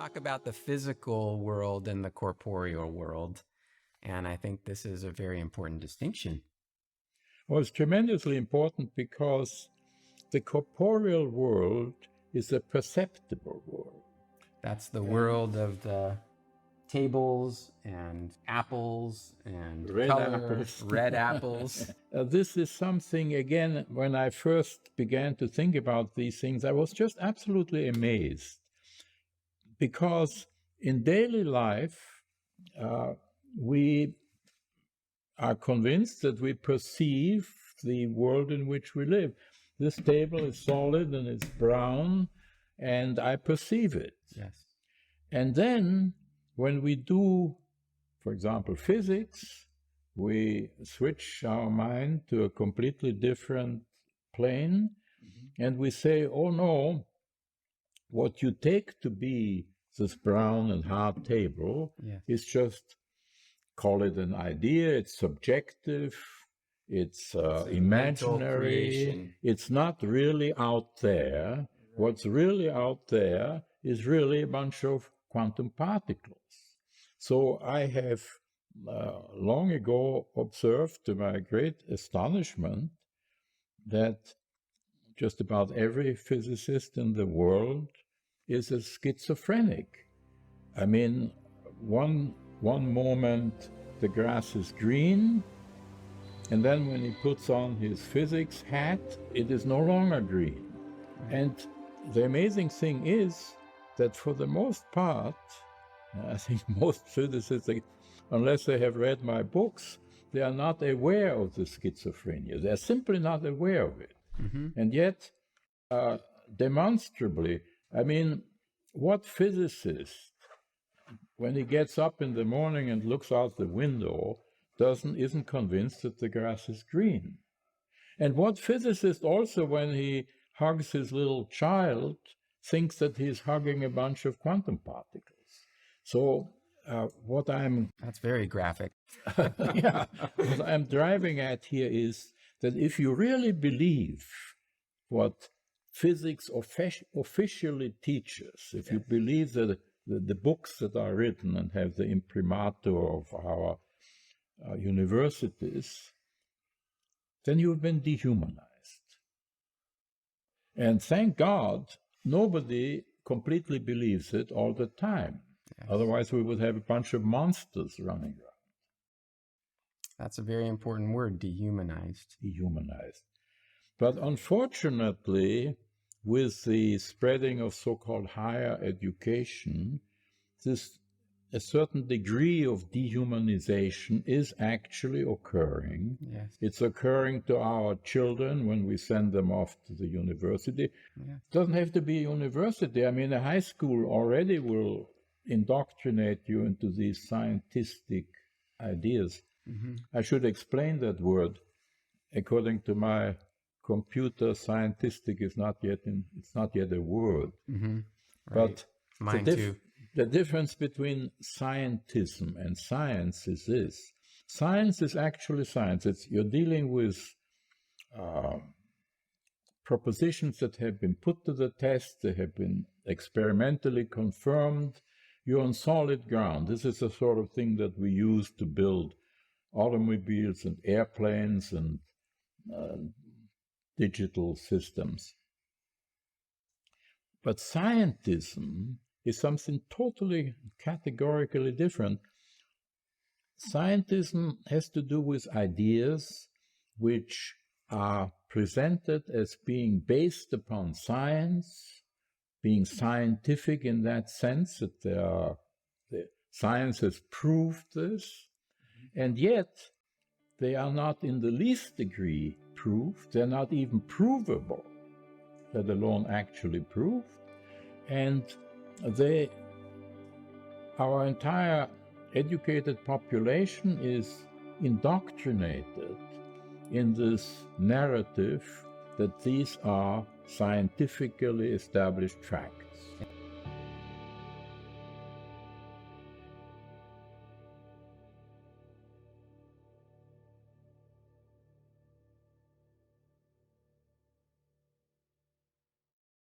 talk about the physical world and the corporeal world. And I think this is a very important distinction. Well, it's tremendously important because the corporeal world is a perceptible world. That's the world of the tables and apples and Red color, apples. red apples. This is something, again, when I first began to think about these things, I was just absolutely amazed. Because in daily life, we are convinced that we perceive the world in which we live. This table is solid and it's brown, and I perceive it. Yes. And then when we do, for example, physics, we switch our mind to a completely different plane, and we say, oh no, what you take to be this brown and hard table is just, call it an idea, it's subjective, it's imaginary, it's not really out there. Right. What's really out there is really a bunch of quantum particles. So I have long ago observed, to my great astonishment, that just about every physicist in the world is a schizophrenic. I mean, one moment the grass is green, and then when he puts on his physics hat, it is no longer green. And the amazing thing is that for the most part, I think most physicists, unless they have read my books, they are not aware of the schizophrenia. They're simply not aware of it. And yet, demonstrably, I mean, what physicist, when he gets up in the morning and looks out the window, isn't convinced that the grass is green? And what physicist also, when he hugs his little child, thinks that he's hugging a bunch of quantum particles? So That's very graphic. Yeah, what I'm driving at here is that if you really believe what physics officially teaches, if you believe that the books that are written and have the imprimatur of our universities, then you've been dehumanized. And thank God, nobody completely believes it all the time. Yes. Otherwise, we would have a bunch of monsters running around. That's a very important word, dehumanized. Dehumanized. But unfortunately, with the spreading of so-called higher education, a certain degree of dehumanization is actually occurring. Yes. It's occurring to our children when we send them off to the university. Yes. It doesn't have to be a university. I mean, a high school already will indoctrinate you into these scientific ideas. I should explain that word. According to my computer, scientific is not yet a word. Right. But mine too. The difference between scientism and science is this. Science is actually science. You're dealing with propositions that have been put to the test, they have been experimentally confirmed. You're on solid ground. This is the sort of thing that we use to build automobiles and airplanes and digital systems. But scientism is something totally categorically different. Scientism has to do with ideas which are presented as being based upon science, being scientific in that sense that the science has proved this, and yet they are not in the least degree proved. They're not even provable, let alone actually proved. And our entire educated population is indoctrinated in this narrative that these are scientifically established facts.